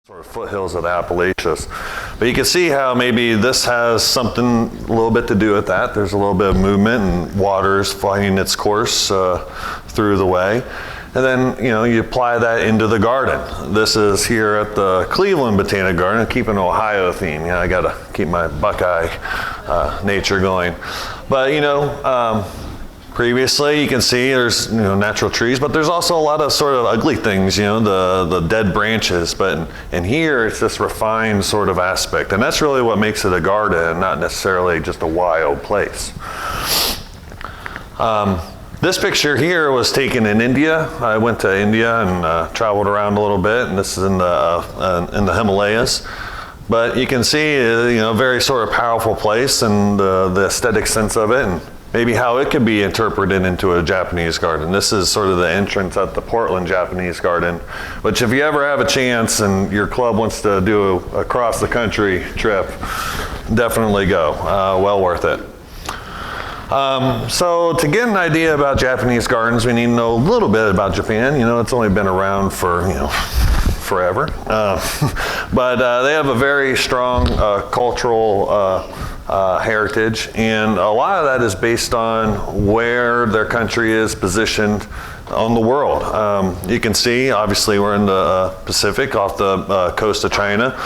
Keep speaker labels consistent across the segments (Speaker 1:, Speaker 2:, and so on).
Speaker 1: sort of foothills of the Appalachians. But you can see how maybe this has something a little bit to do with that. There's a little bit of movement and water's finding its course through the way. And then, you apply that into the garden. This is here at the Cleveland Botanic Garden. I keep an Ohio theme. I got to keep my Buckeye nature going. But, previously, you can see there's natural trees, but there's also a lot of sort of ugly things, the dead branches. But in here, it's this refined sort of aspect, and that's really what makes it a garden, not necessarily just a wild place. This picture here was taken in India. I went to India and traveled around a little bit, and this is in the Himalayas. But you can see, a very sort of powerful place and the aesthetic sense of it, and maybe how it could be interpreted into a Japanese garden. This is sort of the entrance at the Portland Japanese Garden, which if you ever have a chance and your club wants to do a cross the country trip, definitely go. Well worth it. So to get an idea about Japanese gardens, we need to know a little bit about Japan. It's only been around for, forever. But they have a very strong cultural heritage, and a lot of that is based on where their country is positioned on the world. You can see, obviously, we're in the Pacific off the coast of China.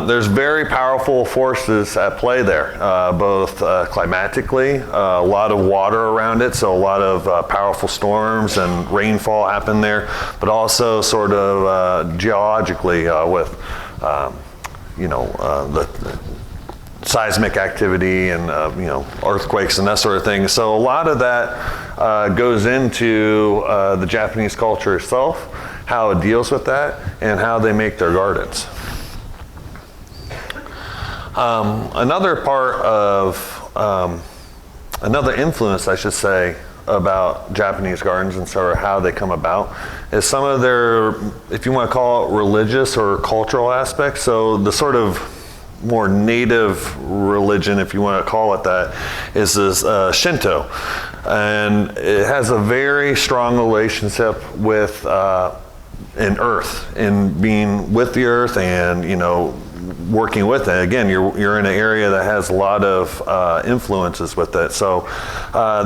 Speaker 1: There's very powerful forces at play there, both climatically, a lot of water around it, so a lot of powerful storms and rainfall happen there, but also sort of geologically with the seismic activity and earthquakes and that sort of thing. So a lot of that goes into the Japanese culture itself, how it deals with that, and how they make their gardens. Another part of another influence, I should say, about Japanese gardens and sort of how they come about is some of their, if you want to call it, religious or cultural aspects. So the sort of more native religion, if you want to call it that, is this Shinto. And it has a very strong relationship with in earth, in being with the earth and, working with it. Again, you're in an area that has a lot of influences with it. So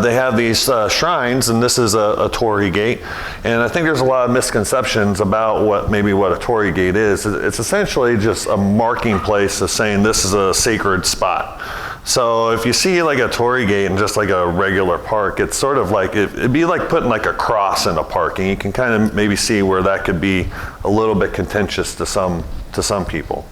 Speaker 1: they have these shrines, and this is a torii gate. And I think there's a lot of misconceptions about what a torii gate is. It's essentially just a marking place of saying this is a sacred spot. So if you see like a torii gate in just like a regular park, it's sort of like, it'd be like putting like a cross in a park, and you can kind of maybe see where that could be a little bit contentious to some people.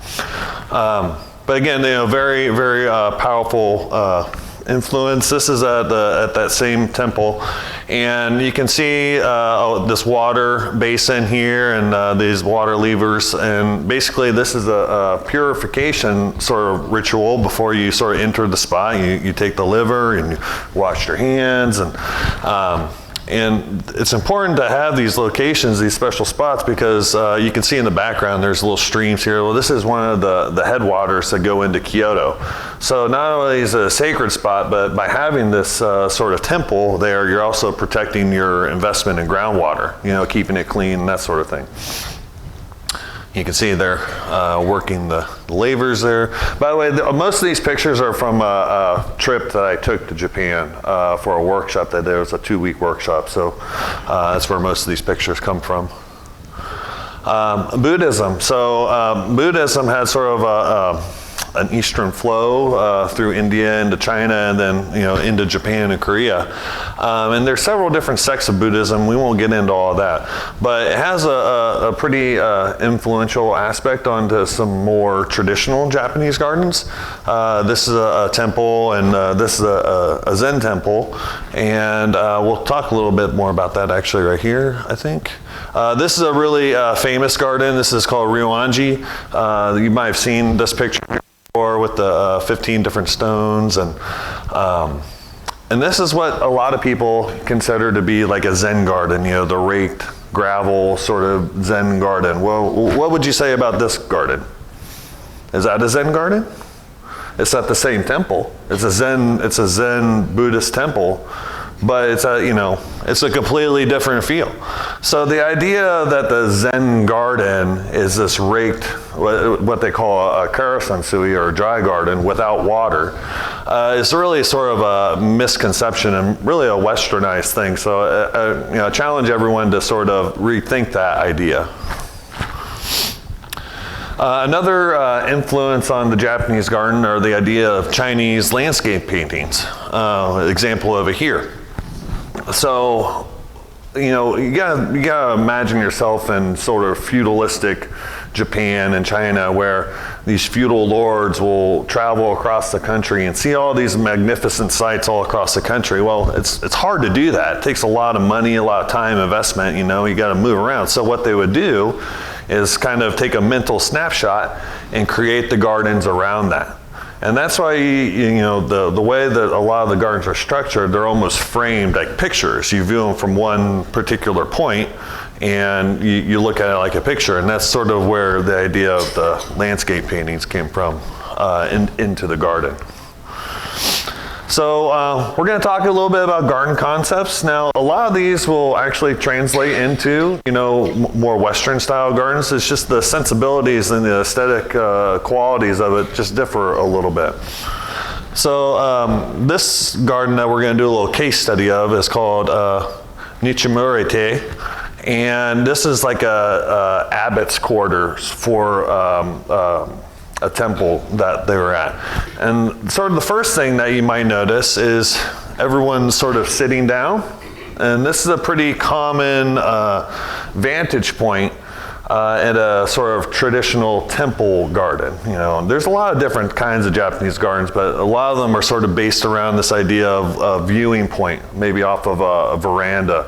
Speaker 1: But again, very, very powerful influence. This is at that same temple, and you can see this water basin here and these water levers, and basically this is a purification sort of ritual before you sort of enter the spot. You take the liver and you wash your hands, and it's important to have these locations, these special spots, because you can see in the background there's little streams here. Well, this is one of the headwaters that go into Kyoto. So not only is it a sacred spot, but by having this sort of temple there, you're also protecting your investment in groundwater, keeping it clean and that sort of thing. You can see they're working the levers there. By the way, most of these pictures are from a trip that I took to Japan for a workshop. There was a 2-week workshop, so that's where most of these pictures come from. Buddhism. So Buddhism had sort of an eastern flow through India into China, and then into Japan and Korea. And there's several different sects of Buddhism. We won't get into all of that, but it has a pretty influential aspect onto some more traditional Japanese gardens. This is a temple, and this is a Zen temple, and we'll talk a little bit more about that actually right here, I think. This is a really famous garden. This is called Ryoanji. You might have seen this picture or with the 15 different stones, and this is what a lot of people consider to be like a Zen garden, the raked gravel sort of Zen garden. Well, what would you say about this garden? Is that a Zen garden? It's not the same temple. It's a Zen Buddhist temple, but it's a completely different feel. So the idea that the Zen garden is this raked, what they call a karasansui, or a dry garden without water, is really sort of a misconception and really a westernized thing. So I challenge everyone to sort of rethink that idea. Another influence on the Japanese garden are the idea of Chinese landscape paintings. Example of it here. So, you gotta imagine yourself in sort of feudalistic Japan and China, where these feudal lords will travel across the country and see all these magnificent sites all across the country. Well, it's hard to do that. It takes a lot of money, a lot of time investment. You gotta move around. So what they would do is kind of take a mental snapshot and create the gardens around that. And that's why, the way that a lot of the gardens are structured, they're almost framed like pictures. You view them from one particular point, and you look at it like a picture. And that's sort of where the idea of the landscape paintings came from into the garden. So we're going to talk a little bit about garden concepts. Now, a lot of these will actually translate into, more Western style gardens. It's just the sensibilities and the aesthetic qualities of it just differ a little bit. So this garden that we're going to do a little case study of is called Nichimurete. And this is like a abbot's quarters for a temple that they were at. And sort of the first thing that you might notice is everyone's sort of sitting down. And this is a pretty common vantage point at a sort of traditional temple garden. There's a lot of different kinds of Japanese gardens, but a lot of them are sort of based around this idea of a viewing point, maybe off of a veranda.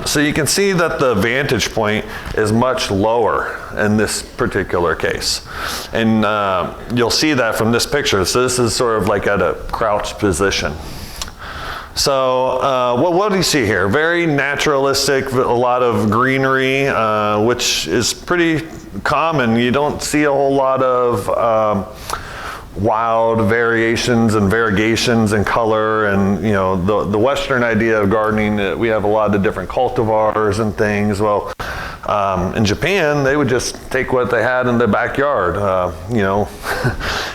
Speaker 1: So you can see that the vantage point is much lower in this particular case. And you'll see that from this picture. So this is sort of like at a crouched position. So what do you see here? Very naturalistic, a lot of greenery, which is pretty common. You don't see a whole lot of wild variations and variegations in color. And the Western idea of gardening, we have a lot of different cultivars and things. Well, in Japan, they would just take what they had in their backyard,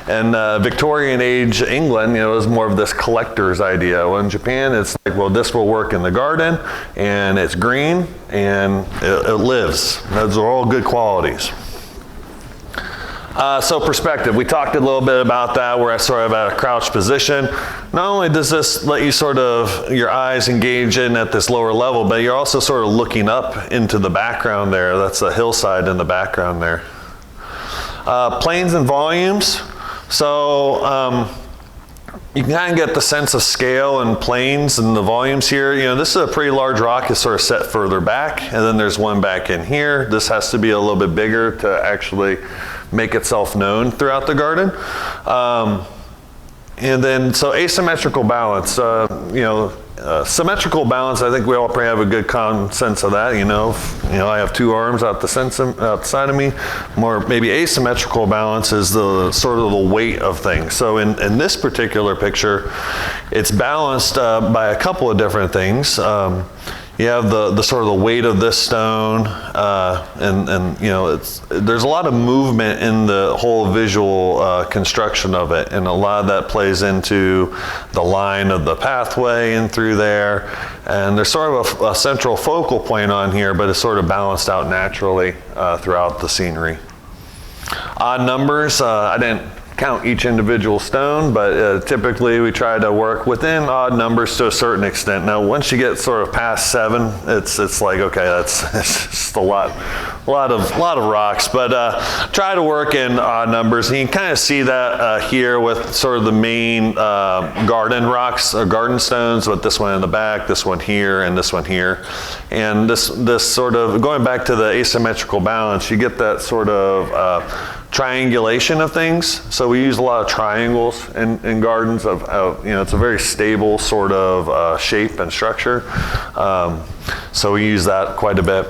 Speaker 1: And Victorian age England, it was more of this collector's idea. Well, in Japan, it's like, well, this will work in the garden, and it's green, and it lives. Those are all good qualities. So perspective, we talked a little bit about that. We're sort of at a crouched position. Not only does this let you sort of, your eyes engage in at this lower level, but you're also sort of looking up into the background there. That's a hillside in the background there. Planes and volumes. So you can kind of get the sense of scale and planes and the volumes here. This is a pretty large rock. It's sort of set further back, and then there's one back in here. This has to be a little bit bigger to actually make itself known throughout the garden. And then, so asymmetrical balance, symmetrical balance, I think we all probably have a good sense of that. I have two arms outside of me. More maybe asymmetrical balance is the sort of the weight of things. So in this particular picture, it's balanced by a couple of different things. You have the sort of the weight of this stone, and there's a lot of movement in the whole visual construction of it, and a lot of that plays into the line of the pathway and through there. And there's sort of a central focal point on here, but it's sort of balanced out naturally throughout the scenery. Odd numbers, I didn't count each individual stone, but typically we try to work within odd numbers to a certain extent. Now, once you get sort of past 7, it's like, okay, it's just a lot of rocks. But try to work in odd numbers, and you can kind of see that here with sort of the main garden rocks, garden stones, with this one in the back, this one here, and this one here. And this sort of going back to the asymmetrical balance, you get that sort of triangulation of things. So we use a lot of triangles in gardens it's a very stable sort of shape and structure. So we use that quite a bit.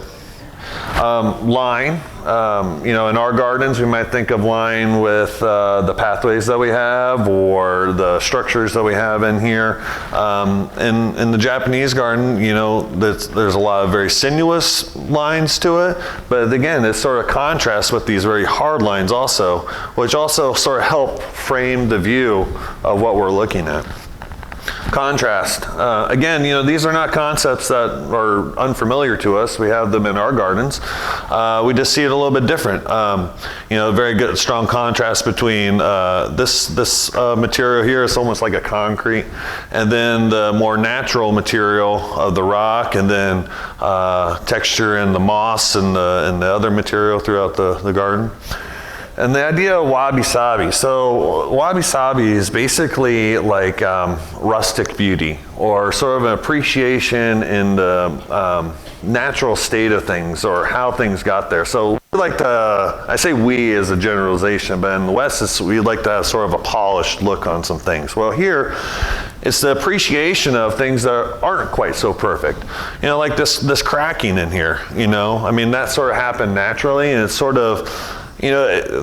Speaker 1: Line, in our gardens, we might think of line with the pathways that we have or the structures that we have in here. In the Japanese garden, there's a lot of very sinuous lines to it, but again, it sort of contrasts with these very hard lines also, which also sort of help frame the view of what we're looking at. Contrast. Again, these are not concepts that are unfamiliar to us. We have them in our gardens. We just see it a little bit different. Very good, strong contrast between this material here. It's almost like a concrete, and then the more natural material of the rock, and then texture in the moss and the other material throughout the garden. And the idea of wabi-sabi. So wabi-sabi is basically like rustic beauty, or sort of an appreciation in the natural state of things, or how things got there. So we like to, I say we as a generalization, but in the West, we like to have sort of a polished look on some things. Well, here, it's the appreciation of things that aren't quite so perfect. Like this cracking in here, that sort of happened naturally, and it's sort of,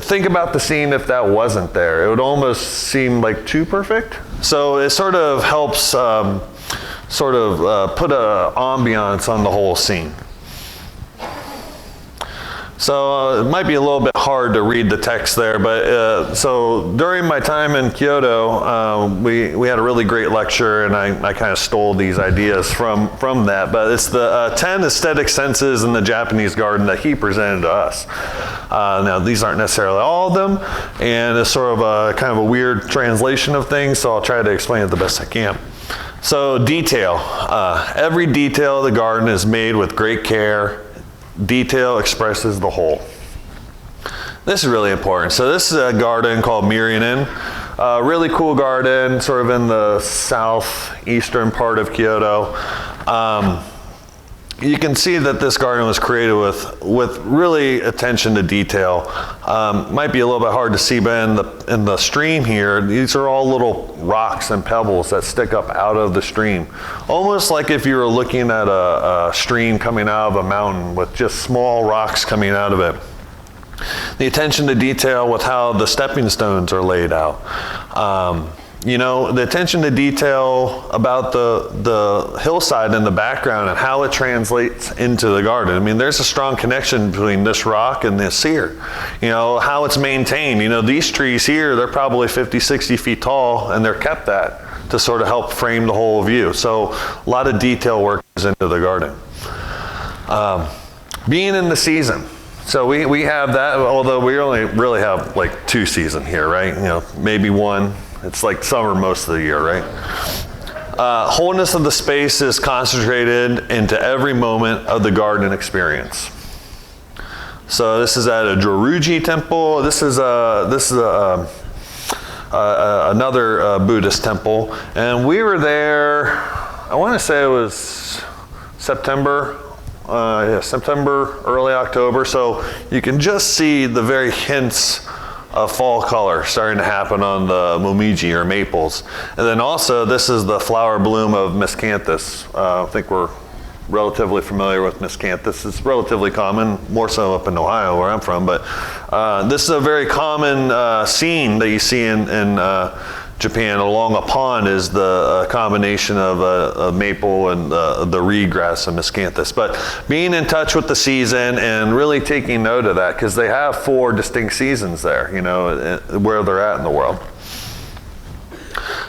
Speaker 1: think about the scene if that wasn't there. It would almost seem like too perfect. So it sort of helps put an ambiance on the whole scene. So it might be a little bit hard to read the text there, but so during my time in Kyoto, we had a really great lecture, and I kind of stole these ideas from that. But it's the 10 aesthetic senses in the Japanese garden that he presented to us. Now these aren't necessarily all of them, and it's sort of a kind of a weird translation of things, so I'll try to explain it the best I can. So detail. Every detail of the garden is made with great care. Detail expresses the whole. This is really important. So this is a garden called Mirionen. Really cool garden, sort of in the southeastern part of Kyoto. You can see that this garden was created with really attention to detail. Might be a little bit hard to see, but in the stream here, these are all little rocks and pebbles that stick up out of the stream. Almost like if you were looking at a stream coming out of a mountain with just small rocks coming out of it. The attention to detail with how the stepping stones are laid out. The attention to detail about the hillside in the background and how it translates into the garden. I mean, there's a strong connection between this rock and this here. How it's maintained. These trees here, they're probably 50, 60 feet tall, and they're kept that to sort of help frame the whole view. So a lot of detail work goes into the garden. Being in the season. So we have that, although we only really have like 2 seasons here, right? Maybe 1. It's like summer most of the year, right? Wholeness of the space is concentrated into every moment of the garden experience. So this is at a Joruji temple. This is another Buddhist temple, and we were there. I want to say it was September, early October. So you can just see the very hints of fall color starting to happen on the momiji or maples. And then also this is the flower bloom of miscanthus. I think we're relatively familiar with miscanthus. It's relatively common, more so up in Ohio where I'm from, but this is a very common scene that you see in Japan. Along a pond is the combination of a maple and the reed grass and miscanthus. But being in touch with the season and really taking note of that, because they have 4 distinct seasons there, where they're at in the world.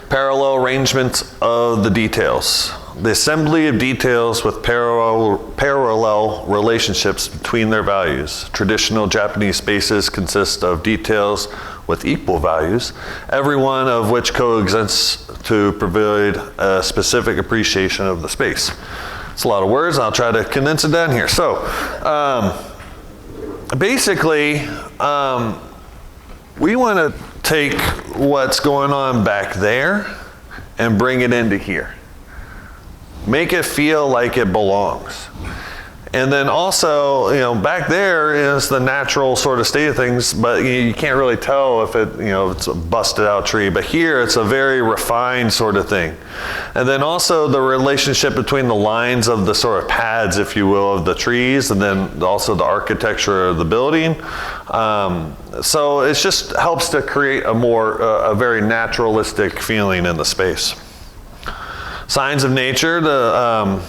Speaker 1: Parallel arrangements of the details. The assembly of details with parallel relationships between their values. Traditional Japanese spaces consist of details with equal values, every one of which coexists to provide a specific appreciation of the space. It's a lot of words, and I'll try to condense it down here. So, basically, we want to take what's going on back there and bring it into here. Make it feel like it belongs. And then also, back there is the natural sort of state of things, but you can't really tell if it's a busted out tree. But here it's a very refined sort of thing. And then also the relationship between the lines of the sort of pads, if you will, of the trees, and then also the architecture of the building. So it just helps to create a very naturalistic feeling in the space. Signs of nature,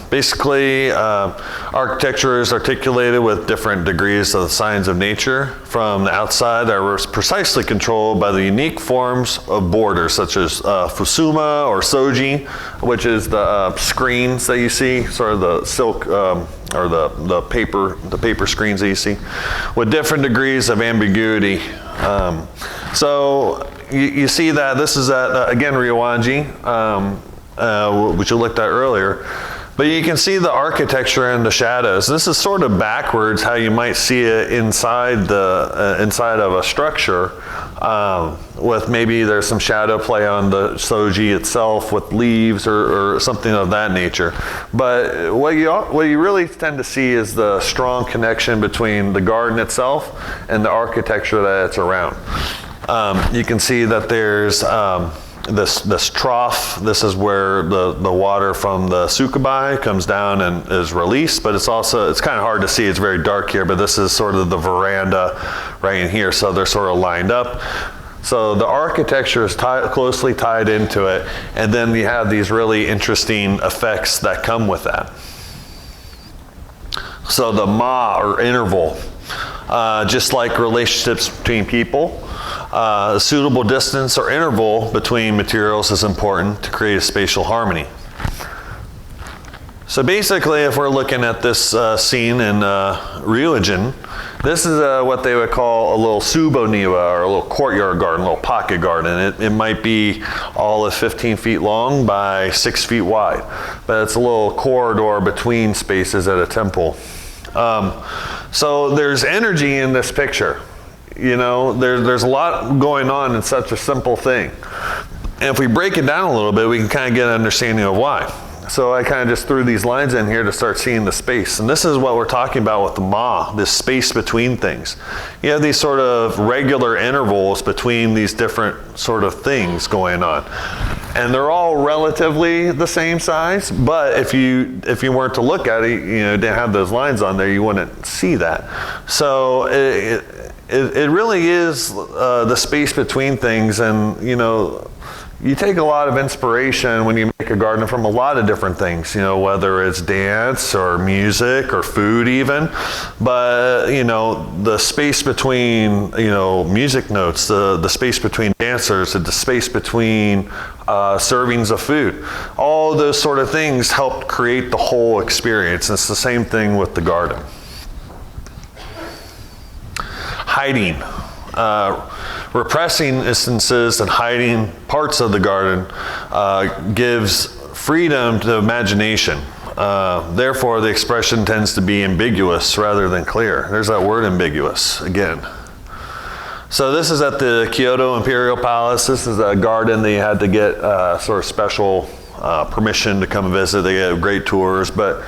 Speaker 1: basically architecture is articulated with different degrees of the signs of nature from the outside that are precisely controlled by the unique forms of borders such as fusuma or soji, which is the screens that you see, sort of the silk or the paper screens that you see, with different degrees of ambiguity. So you see that this is at, again, Ryoanji, which you looked at earlier. But you can see the architecture and the shadows. This is sort of backwards how you might see it inside of a structure, with maybe there's some shadow play on the soji itself with leaves or something of that nature. But what you really tend to see is the strong connection between the garden itself and the architecture that it's around. You can see that there's this trough. This is where the water from the sukubai comes down and is released, but it's kind of hard to see. It's very dark here, but this is sort of the veranda right in here, so they're sort of lined up. So the architecture is closely tied into it, and then you have these really interesting effects that come with that. So the ma, or interval, just like relationships between people, a suitable distance or interval between materials is important to create a spatial harmony. So basically, if we're looking at this scene in Ryoanji, this is what they would call a little suboniwa, or a little courtyard garden, a little pocket garden. It might be all of 15 feet long by 6 feet wide, but it's a little corridor between spaces at a temple. So there's energy in this picture. There's a lot going on in such a simple thing. And if we break it down a little bit, we can kind of get an understanding of why. So I kind of just threw these lines in here to start seeing the space. And this is what we're talking about with the ma, this space between things. You have these sort of regular intervals between these different sort of things going on. And they're all relatively the same size, but if you weren't to look at it, didn't have those lines on there, you wouldn't see that. So it really is the space between things, and you take a lot of inspiration when you make a garden from a lot of different things, whether it's dance or music or food even. But, the space between, music notes, the space between dancers, the space between servings of food, all those sort of things help create the whole experience. It's the same thing with the garden. Hiding. Repressing instances and hiding parts of the garden gives freedom to imagination. Therefore, the expression tends to be ambiguous rather than clear. There's that word ambiguous again. So this is at the Kyoto Imperial Palace. This is a garden that you had to get sort of special permission to come visit. They have great tours, but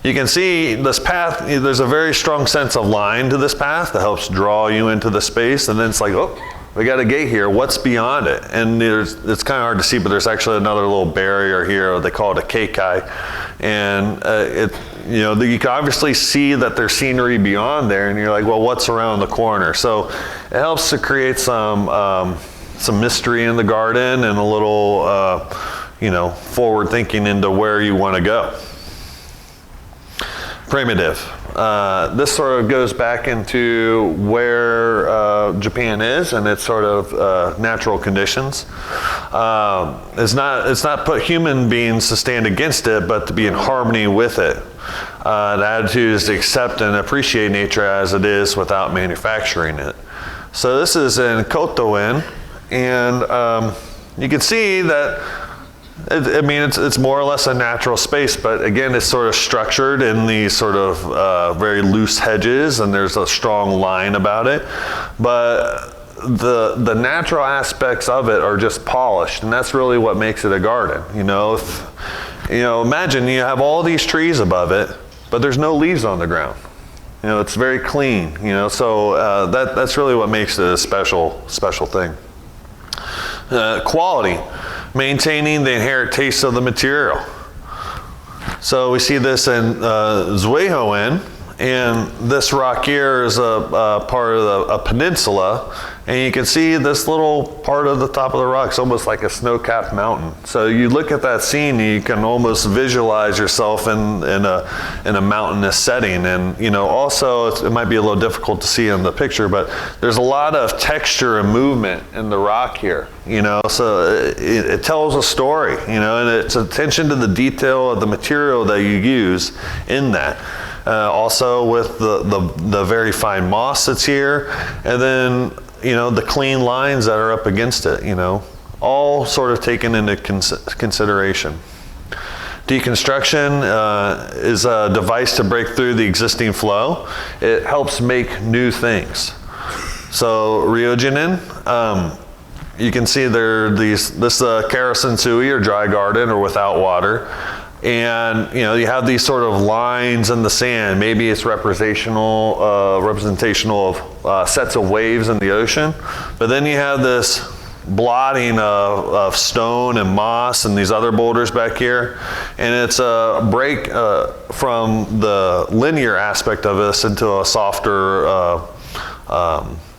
Speaker 1: you can see this path, there's a very strong sense of line to this path that helps draw you into the space, and then it's like, oh, we got a gate here, what's beyond it? And it's kind of hard to see, but there's actually another little barrier here, they call it a keikai. And you can obviously see that there's scenery beyond there, and you're like, well, what's around the corner? So it helps to create some mystery in the garden and a little, forward thinking into where you want to go. Primitive. This sort of goes back into where Japan is and its sort of natural conditions. It's not put human beings to stand against it, but to be in harmony with it. The attitude is to accept and appreciate nature as it is without manufacturing it. So this is in Koto-in, and you can see that it's more or less a natural space, but again, it's sort of structured in these sort of very loose hedges, and there's a strong line about it. But the natural aspects of it are just polished, and that's really what makes it a garden. Imagine you have all these trees above it, but there's no leaves on the ground. You know, it's very clean, you know, so that's really what makes it a special thing. Quality, maintaining the inherent taste of the material. So we see this in Zuehoen, and this rock here is a part of a peninsula, and you can see this little part of the top of the rock. It's almost like a snow-capped mountain. So you look at that scene, and you can almost visualize yourself in a mountainous setting. And you know, also it might be a little difficult to see in the picture, but there's a lot of texture and movement in the rock here. You know, so it tells a story. You know, and it's attention to the detail of the material that you use in that. Also with the very fine moss that's here, and then, you know, the clean lines that are up against it, you know, all sort of taken into consideration. Deconstruction is a device to break through the existing flow. It helps make new things. So ryogenin, you can see this Karasen Sui, or dry garden, or without water. And you know, you have these sort of lines in the sand. Maybe it's representational of sets of waves in the ocean. But then you have this blotting of stone and moss and these other boulders back here. And it's a break from the linear aspect of this into a softer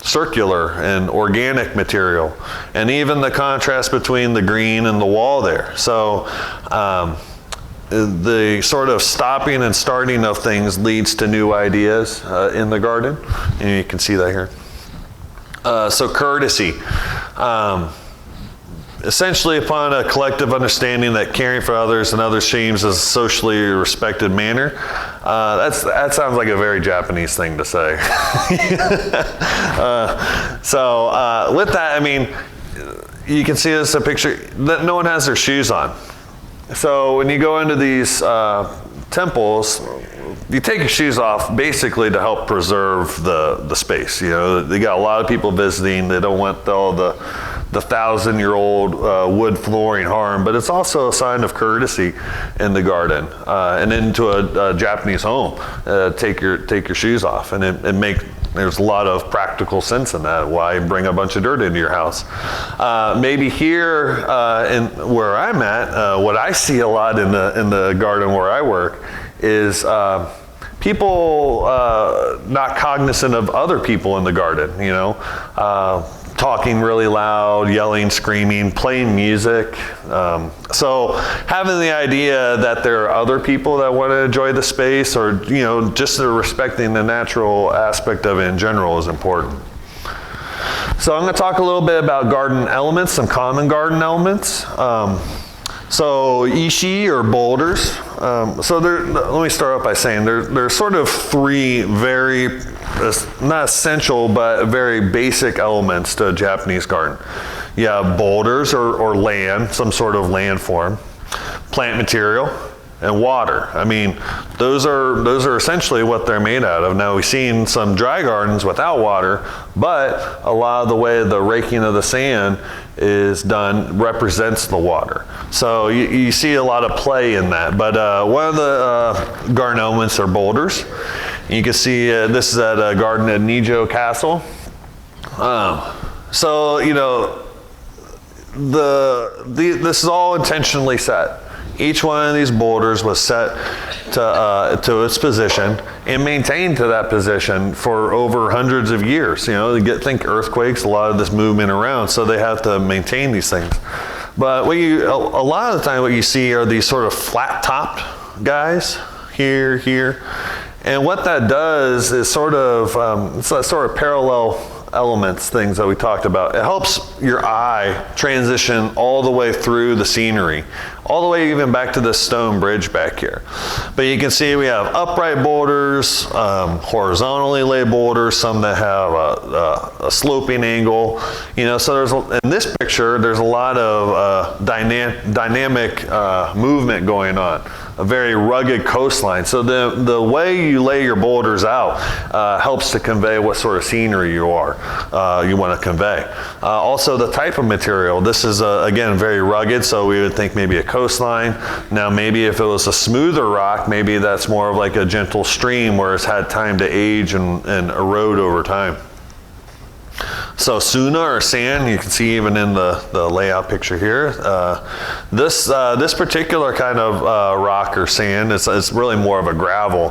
Speaker 1: circular and organic material. And even the contrast between the green and the wall there. So the sort of stopping and starting of things leads to new ideas in the garden, and you can see that here. So courtesy. Essentially, upon a collective understanding that caring for others and others' streams is a socially respected manner. That sounds like a very Japanese thing to say. With that, I mean, you can see this a picture that no one has their shoes on. So when you go into these temples, you take your shoes off basically to help preserve the space. You know, they got a lot of people visiting. They don't want all the 1,000-year-old wood flooring harm, but it's also a sign of courtesy in the garden. And into a Japanese home, take your shoes off, and there's a lot of practical sense in that. Why bring a bunch of dirt into your house? Maybe here where I'm at, what I see a lot in the garden where I work is people not cognizant of other people in the garden. You know, talking really loud, yelling, screaming, playing music. So having the idea that there are other people that want to enjoy the space, or you know, just respecting the natural aspect of it in general is important. So I'm going to talk a little bit about garden elements, some common garden elements. So ishi, or boulders. So let me start off by saying there's sort of three very, not essential, but very basic elements to a Japanese garden. You have boulders, or land, some sort of landform, plant material, and water. I mean, those are essentially what they're made out of. Now, we've seen some dry gardens without water, but a lot of the way the raking of the sand is done represents the water. So you see a lot of play in that. But one of the garden elements are boulders. You can see this is at a garden at Nijo Castle. So you know, this is all intentionally set. Each one of these boulders was set to its position and maintained to that position for over hundreds of years. You know, think earthquakes, a lot of this movement around, so they have to maintain these things. But a lot of the time what you see are these sort of flat-topped guys, here. And what that does is sort of, it's that sort of parallel elements, things that we talked about. It helps your eye transition all the way through the scenery, all the way even back to this stone bridge back here. But you can see we have upright boulders, horizontally laid boulders, some that have a sloping angle. You know, so in this picture, there's a lot of dynamic movement going on. a very rugged coastline. So the way you lay your boulders out helps to convey what sort of scenery you want to convey. Also the type of material. This is again very rugged, so we would think maybe a coastline. Now maybe if it was a smoother rock, maybe that's more of like a gentle stream where it's had time to age and erode over time. So Suna or sand, you can see even in the layout picture here. This particular kind of rock or sand, it's really more of a gravel.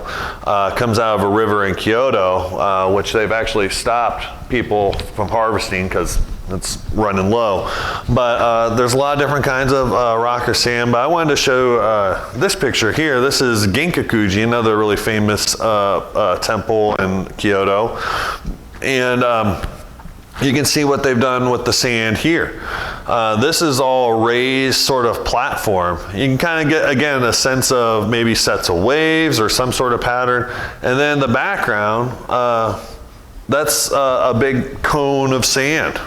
Speaker 1: Comes out of a river in Kyoto, which they've actually stopped people from harvesting because it's running low. But there's a lot of different kinds of rock or sand. But I wanted to show this picture here. This is Ginkakuji, another really famous temple in Kyoto. And you can see what they've done with the sand here. This is all raised sort of platform. You can kind of get, again, a sense of maybe sets of waves or some sort of pattern. And then the background, that's a big cone of sand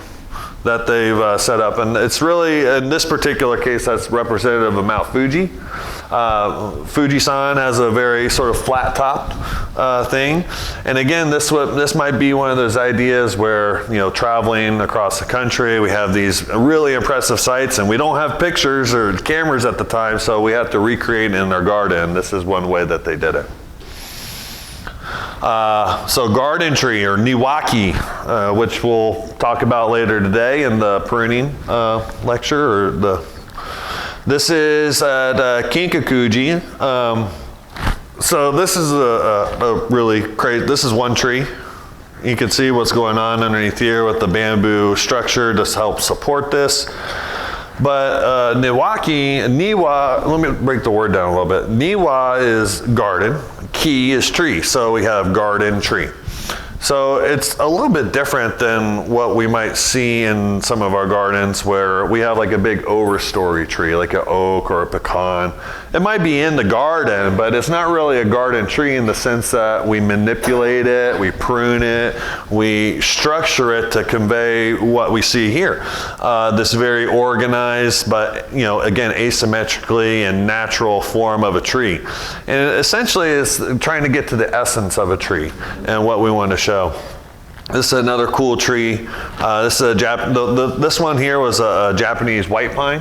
Speaker 1: that they've set up. And it's really, in this particular case, that's representative of Mount Fuji. Fujisan has a very sort of flat-topped thing. And again, this might be one of those ideas where, you know, traveling across the country, we have these really impressive sites and we don't have pictures or cameras at the time, so we have to recreate it in our garden. This is one way that they did it. So garden tree or niwaki, which we'll talk about later today in the pruning lecture. This is at Kinkakuji. So this is a really crazy, this is one tree. You can see what's going on underneath here with the bamboo structure to help support this. But niwa, let me break the word down a little bit. Niwa is garden, ki is tree, so we have garden tree. So it's a little bit different than what we might see in some of our gardens where we have like a big overstory tree, like an oak or a pecan. It might be in the garden, but it's not really a garden tree in the sense that we manipulate it, we prune it, we structure it to convey what we see here. This very organized, but you know, again, asymmetrically and natural form of a tree. And it essentially is trying to get to the essence of a tree and what we want to show. This is another cool tree. This is this one here was a Japanese white pine.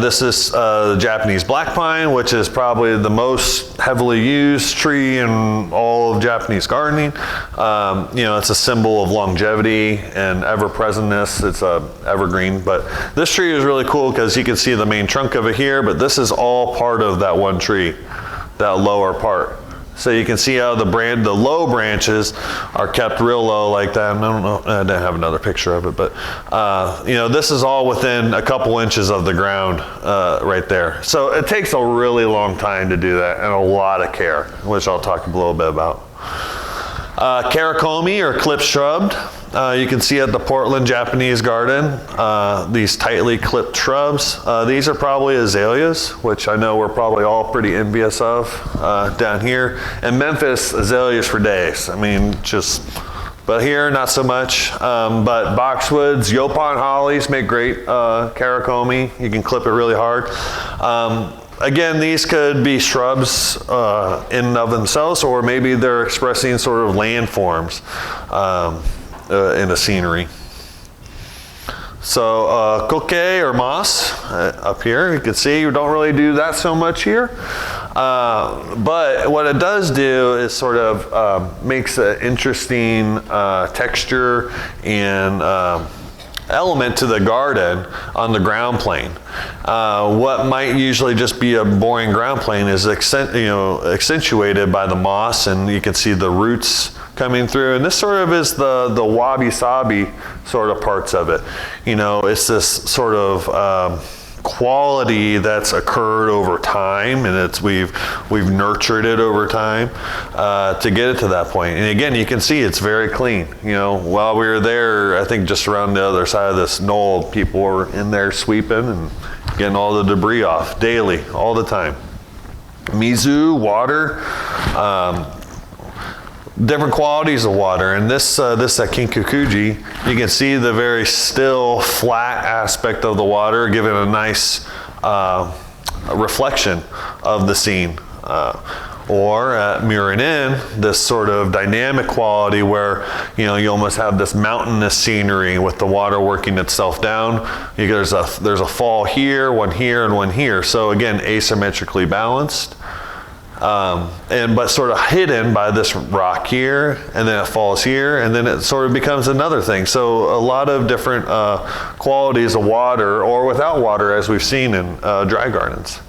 Speaker 1: This is the Japanese black pine, which is probably the most heavily used tree in all of Japanese gardening. You know, it's a symbol of longevity and ever-presentness. It's a evergreen, but this tree is really cool because you can see the main trunk of it here, but this is all part of that one tree, that lower part. So you can see how the low branches are kept real low like that. And I don't know, I didn't have another picture of it, but you know, this is all within a couple inches of the ground right there. So it takes a really long time to do that and a lot of care, which I'll talk a little bit about. Karakomi or clipped shrub. You can see at the Portland Japanese garden, these tightly clipped shrubs. These are probably azaleas, which I know we're probably all pretty envious of down here. In Memphis, azaleas for days. I mean, but here, not so much. But boxwoods, yopon hollies make great karakomi. You can clip it really hard. Again, these could be shrubs in and of themselves, or maybe they're expressing sort of landforms in a scenery. So koke or moss up here, you can see you don't really do that so much here. But what it does do is sort of makes an interesting texture and element to the garden on the ground plane. What might usually just be a boring ground plane is accentuated by the moss, and you can see the roots coming through. And this sort of is the wabi-sabi sort of parts of it. You know, it's this sort of quality that's occurred over time, and we've nurtured it over time to get it to that point. And again, you can see it's very clean. You know, while we were there, I think just around the other side of this knoll, people were in there sweeping and getting all the debris off daily, all the time. Mizu, water, different qualities of water. And this at Kinkakuji, you can see the very still, flat aspect of the water, giving a nice reflection of the scene. Or mirroring in this sort of dynamic quality where, you almost have this mountainous scenery with the water working itself down. There's a fall here, one here, and one here. So again, asymmetrically balanced. But sort of hidden by this rock here, and then it falls here, and then it sort of becomes another thing. So a lot of different qualities of water, or without water, as we've seen in dry gardens.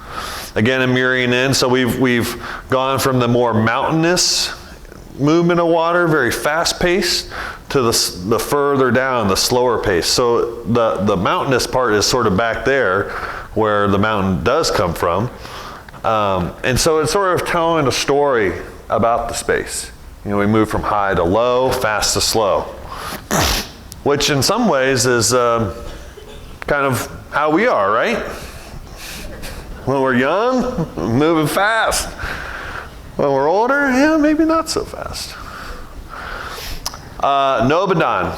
Speaker 1: Again, in mirroring in, so we've gone from the more mountainous movement of water, very fast paced, to the further down, the slower pace. So the mountainous part is sort of back there, where the mountain does come from. And so it's sort of telling a story about the space. We move from high to low, fast to slow, which in some ways is kind of how we are, right? When we're young, moving fast. When we're older, yeah, maybe not so fast. Nobadan,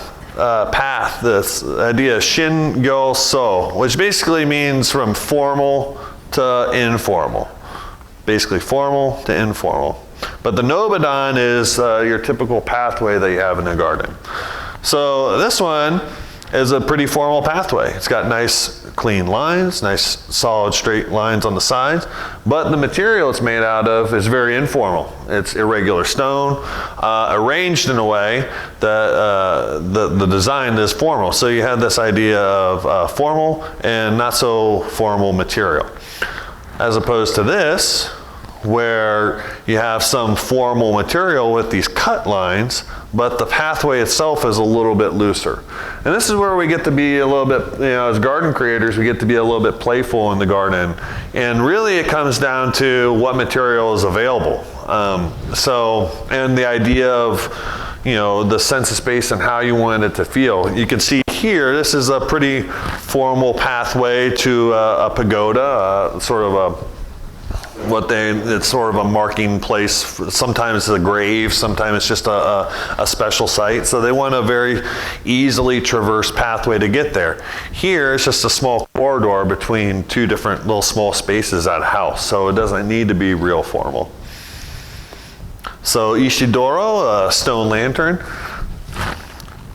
Speaker 1: path, this idea, shin gyo so, which basically means from formal to informal. Basically formal to informal. But the Nobadan is your typical pathway that you have in a garden. So this one is a pretty formal pathway. It's got nice clean lines, nice solid straight lines on the sides, but the material it's made out of is very informal. It's irregular stone, arranged in a way that the design is formal. So you have this idea of formal and not so formal material. As opposed to this, where you have some formal material with these cut lines, but the pathway itself is a little bit looser. And this is where we get to be a little bit, as garden creators, we get to be a little bit playful in the garden. And really it comes down to what material is available. And the idea of, the sense of space and how you want it to feel. You can see here, this is a pretty formal pathway to a pagoda, sort of it's sort of a marking place. Sometimes it's a grave, sometimes it's just a special site. So they want a very easily traversed pathway to get there. Here, it's just a small corridor between two different little small spaces at a house. So it doesn't need to be real formal. So Ishidoro, a stone lantern.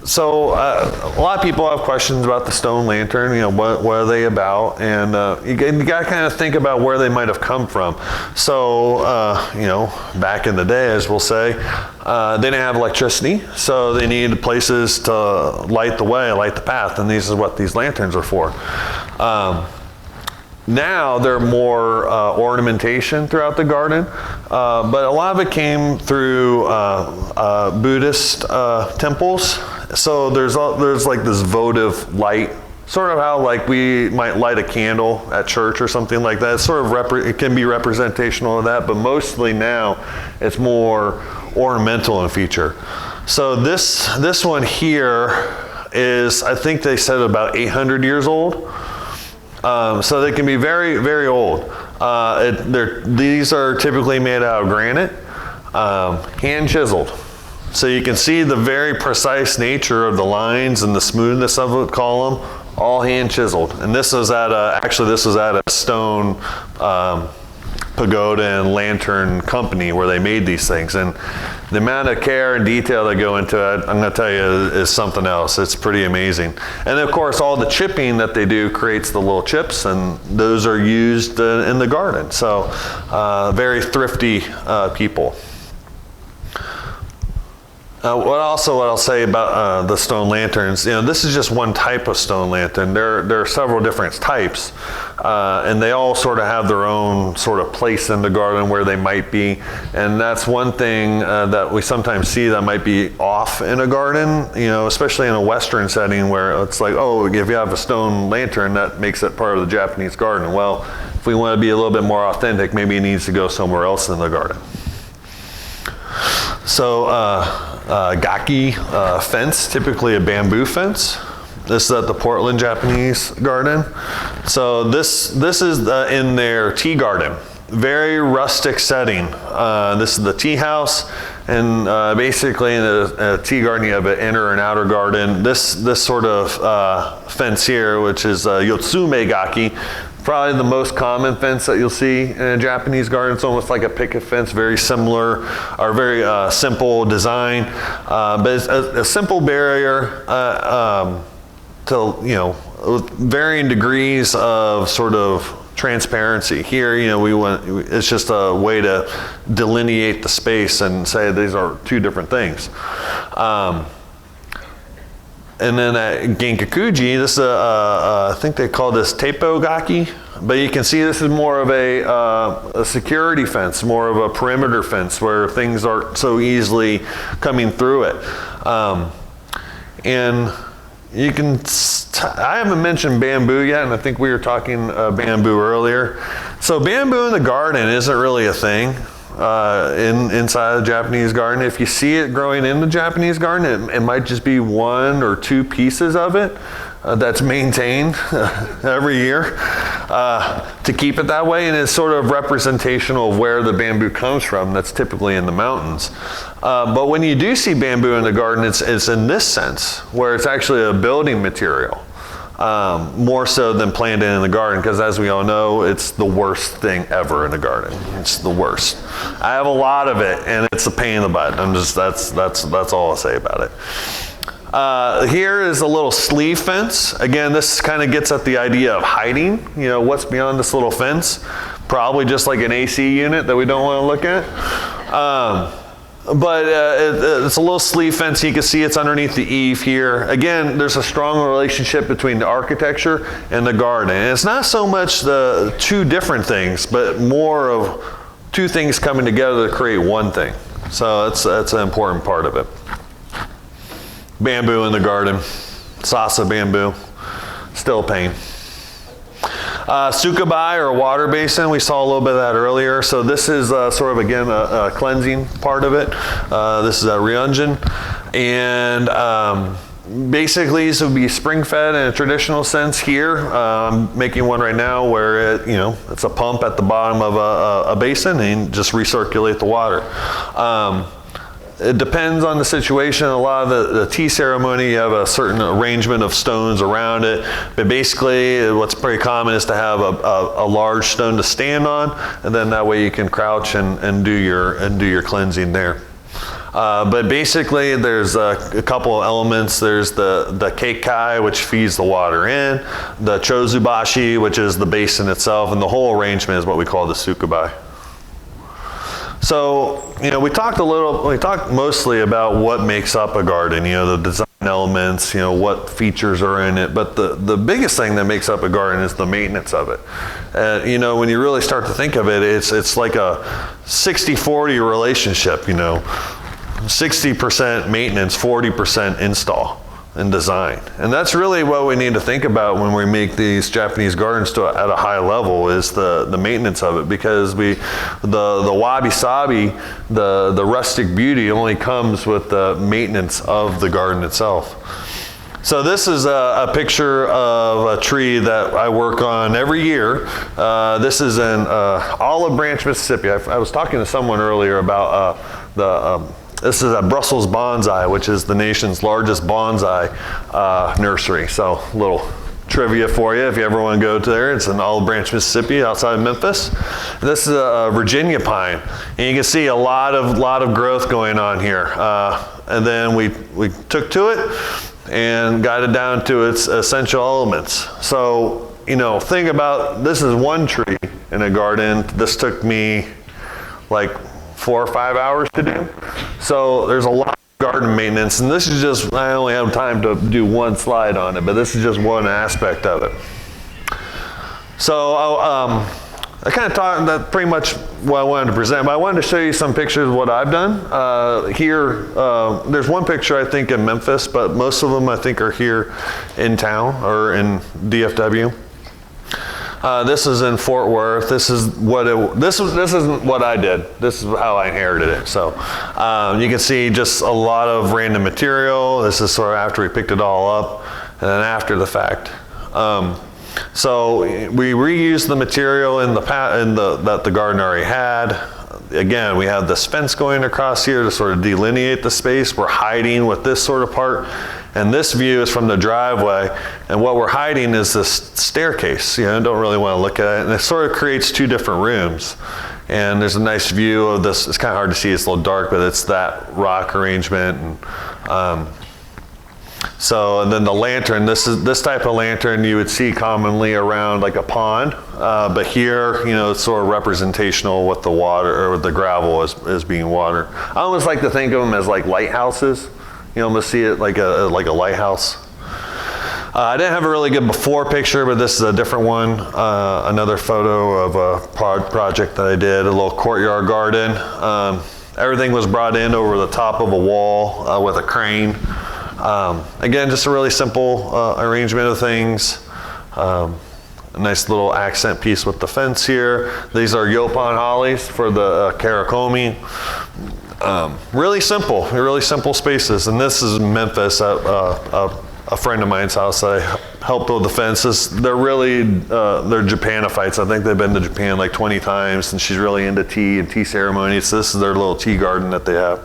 Speaker 1: So a lot of people have questions about the stone lantern, what are they about? And you got to kind of think about where they might have come from. So, back in the day, as we'll say, they didn't have electricity, so they needed places to light the way, light the path, and this is what these lanterns are for. Now they're more ornamentation throughout the garden, but a lot of it came through Buddhist temples. So there's like this votive light, sort of how like we might light a candle at church or something like that. It's sort of it can be representational of that, but mostly now it's more ornamental in feature. So this one here is, I think they said about 800 years old. So they can be very, very old. These are typically made out of granite, hand chiseled. So you can see the very precise nature of the lines and the smoothness of the column, all hand chiseled. And this was at a stone pagoda and lantern company where they made these things. And the amount of care and detail that go into it, I'm going to tell you, is something else. It's pretty amazing. And of course, all the chipping that they do creates the little chips, and those are used in the garden. So very thrifty people. What I'll say about the stone lanterns, this is just one type of stone lantern. There are several different types, and they all sort of have their own sort of place in the garden where they might be. And that's one thing that we sometimes see that might be off in a garden, especially in a Western setting where it's like, oh, if you have a stone lantern, that makes it part of the Japanese garden. Well, if we want to be a little bit more authentic, maybe it needs to go somewhere else in the garden. So gaki fence, typically a bamboo fence. This is at the Portland Japanese garden. So this is in their tea garden. Very rustic setting. This is the tea house, and basically in a tea garden you have an inner and outer garden. This sort of fence here, which is Yotsume gaki, probably the most common fence that you'll see in a Japanese garden. It's almost like a picket fence, very similar, or very simple design, but it's a simple barrier to, you know, with varying degrees of sort of transparency. Here, you know, it's just a way to delineate the space and say these are two different things. And then at Genkakuji, this is I think they call this teppogaki, but you can see this is more of a security fence, more of a perimeter fence where things aren't so easily coming through it. And you can, I haven't mentioned bamboo yet, and I think we were talking bamboo earlier. So bamboo in the garden isn't really a thing. Inside a Japanese garden. If you see it growing in the Japanese garden, it might just be one or two pieces of it that's maintained every year to keep it that way, and it's sort of representational of where the bamboo comes from. That's typically in the mountains. But when you do see bamboo in the garden, it's in this sense, where it's actually a building material. More so than planted in the garden, because as we all know, it's the worst thing ever in the garden. It's the worst. I have a lot of it, and it's a pain in the butt. That's all I'll say about it. Here is a little sleeve fence. Again, this kind of gets at the idea of hiding. You know, what's beyond this little fence? Probably just like an AC unit that we don't want to look at. But it's a little sleeve fence. You can see it's underneath the eave here. Again, there's a strong relationship between the architecture and the garden. And it's not so much the two different things, but more of two things coming together to create one thing. So that's an important part of it. Bamboo in the garden. Sasa bamboo. Still a pain. Sukubai, or water basin, we saw a little bit of that earlier. So this is sort of, again, a cleansing part of it. This is a ryunjin. And basically, this would be spring-fed in a traditional sense here. I'm making one right now where it's a pump at the bottom of a basin and just recirculate the water. It depends on the situation. A lot of the tea ceremony, you have a certain arrangement of stones around it. But basically, what's pretty common is to have a large stone to stand on, and then that way you can crouch and do your cleansing there. But basically, there's a couple of elements. There's the keikai, which feeds the water in, the chozubashi, which is the basin itself, and the whole arrangement is what we call the sukubai. So, we talked mostly about what makes up a garden, the design elements, what features are in it. But the biggest thing that makes up a garden is the maintenance of it. When you really start to think of it, it's like a 60-40 relationship, 60% maintenance, 40% install and design. And that's really what we need to think about when we make these Japanese gardens at a high level, is the maintenance of it, because the wabi-sabi, the rustic beauty, only comes with the maintenance of the garden itself. So this is a picture of a tree that I work on every year. This is in Olive Branch, Mississippi. I was talking to someone earlier about this is a Brussels bonsai, which is the nation's largest bonsai nursery. So a little trivia for you if you ever want to go to there. It's in Olive Branch, Mississippi, outside of Memphis. This is a Virginia pine, and you can see a lot of growth going on here. And then we took to it and got it down to its essential elements. So think about, this is one tree in a garden. This took me like 4 or 5 hours to do. So there's a lot of garden maintenance, and this is just, I only have time to do one slide on it, but this is just one aspect of it. So I kind of talked, that pretty much what I wanted to present, but I wanted to show you some pictures of what I've done. Here, there's one picture I think in Memphis, but most of them I think are here in town or in DFW. This is in Fort Worth. This isn't what I did. This is how I inherited it. So you can see just a lot of random material. This is sort of after we picked it all up, and then after the fact. So we reused the material that the garden already had. Again, we have this fence going across here to sort of delineate the space. We're hiding with this sort of part. And this view is from the driveway, and what we're hiding is this staircase. You know, don't really want to look at it, and it sort of creates two different rooms. And there's a nice view of this. It's kind of hard to see, it's a little dark, but it's that rock arrangement. And so, and then the lantern, this type of lantern you would see commonly around like a pond, but here, you know, it's sort of representational with the water, or the gravel is being watered. I almost like to think of them as like lighthouses. You almost see it like a lighthouse. I didn't have a really good before picture, but this is a different one. Another photo of a project that I did, a little courtyard garden. Everything was brought in over the top of a wall with a crane. Again, just a really simple arrangement of things. A nice little accent piece with the fence here. These are Yopon hollies for the Karakomi. Really simple spaces. And this is Memphis, a friend of mine's house that I helped build the fences. They're really, they're Japanophytes. I think they've been to Japan like 20 times, and she's really into tea and tea ceremonies. So this is their little tea garden that they have.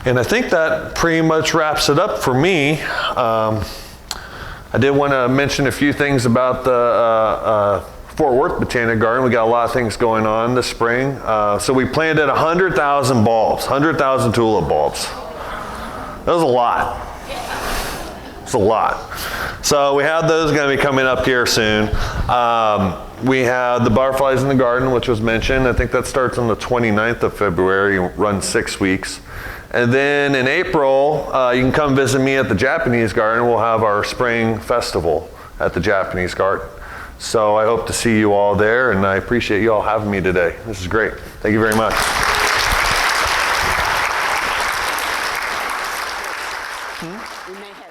Speaker 1: And I think that pretty much wraps it up for me. I did want to mention a few things about the Fort Worth Botanic Garden. We got a lot of things going on this spring. So we planted 100,000 bulbs, 100,000 tulip bulbs. That was a lot. It's a lot. So we have those going to be coming up here soon. We have the butterflies in the garden, which was mentioned. I think that starts on the 29th of February, runs 6 weeks. And then in April, you can come visit me at the Japanese garden. We'll have our spring festival at the Japanese garden. So I hope to see you all there, and I appreciate you all having me today. This is great. Thank you very much.
Speaker 2: We may have